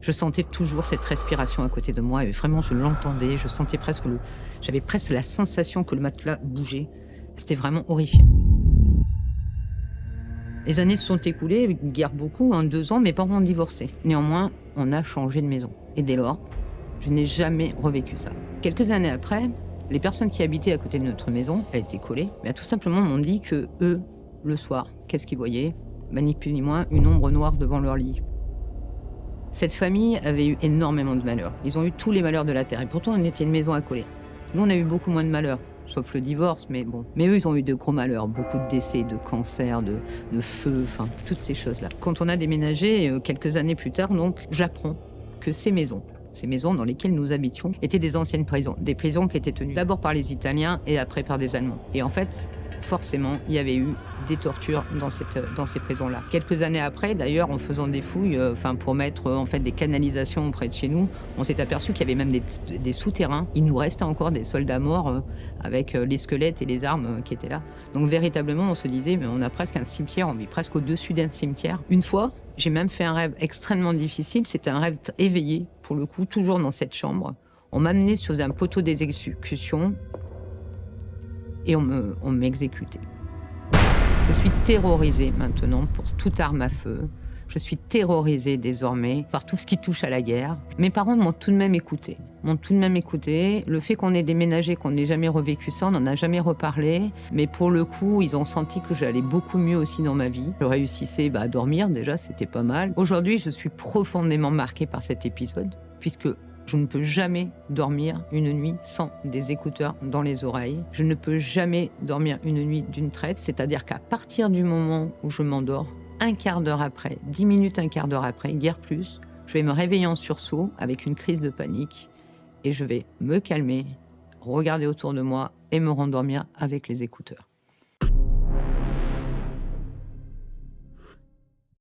Je sentais toujours cette respiration à côté de moi et vraiment je l'entendais, je sentais j'avais presque la sensation que le matelas bougeait. C'était vraiment horrifiant. Les années se sont écoulées, guère beaucoup, 2 ans, mes parents ont divorcé. Néanmoins, on a changé de maison. Et dès lors, je n'ai jamais revécu ça. Quelques années après, les personnes qui habitaient à côté de notre maison, elle était collée, mais tout simplement m'ont dit que eux, le soir, qu'est-ce qu'ils voyaient? Ni plus ni moins, une ombre noire devant leur lit. Cette famille avait eu énormément de malheurs. Ils ont eu tous les malheurs de la terre. Et pourtant, on était une maison accolée. Nous, on a eu beaucoup moins de malheurs, sauf le divorce, mais bon. Mais eux, ils ont eu de gros malheurs. Beaucoup de décès, de cancers, de feux, enfin, toutes ces choses-là. Quand on a déménagé, quelques années plus tard, donc, j'apprends que ces maisons dans lesquelles nous habitions, étaient des anciennes prisons. Des prisons qui étaient tenues d'abord par les Italiens et après par des Allemands. Et en fait, forcément, il y avait eu des tortures dans ces prisons-là. Quelques années après, d'ailleurs, en faisant des fouilles, pour mettre en fait des canalisations près de chez nous, on s'est aperçu qu'il y avait même des souterrains. Il nous restait encore des soldats morts avec les squelettes et les armes qui étaient là. Donc véritablement, on se disait, mais on a presque un cimetière, on vit presque au-dessus d'un cimetière. Une fois, j'ai même fait un rêve extrêmement difficile. C'était un rêve éveillé, pour le coup, toujours dans cette chambre. On m'a amené sur un poteau d'exécution et on m'exécutait. Je suis terrorisée maintenant pour toute arme à feu. Je suis terrorisée désormais par tout ce qui touche à la guerre. Mes parents m'ont tout de même écouté. Le fait qu'on ait déménagé, qu'on n'ait jamais revécu ça, on n'en a jamais reparlé. Mais pour le coup, ils ont senti que j'allais beaucoup mieux aussi dans ma vie. Je réussissais à dormir déjà, c'était pas mal. Aujourd'hui, je suis profondément marquée par cet épisode, puisque je ne peux jamais dormir une nuit sans des écouteurs dans les oreilles. Je ne peux jamais dormir une nuit d'une traite, c'est-à-dire qu'à partir du moment où je m'endors, un quart d'heure après, 10 minutes, un quart d'heure après, guère plus, je vais me réveiller en sursaut avec une crise de panique et je vais me calmer, regarder autour de moi et me rendormir avec les écouteurs.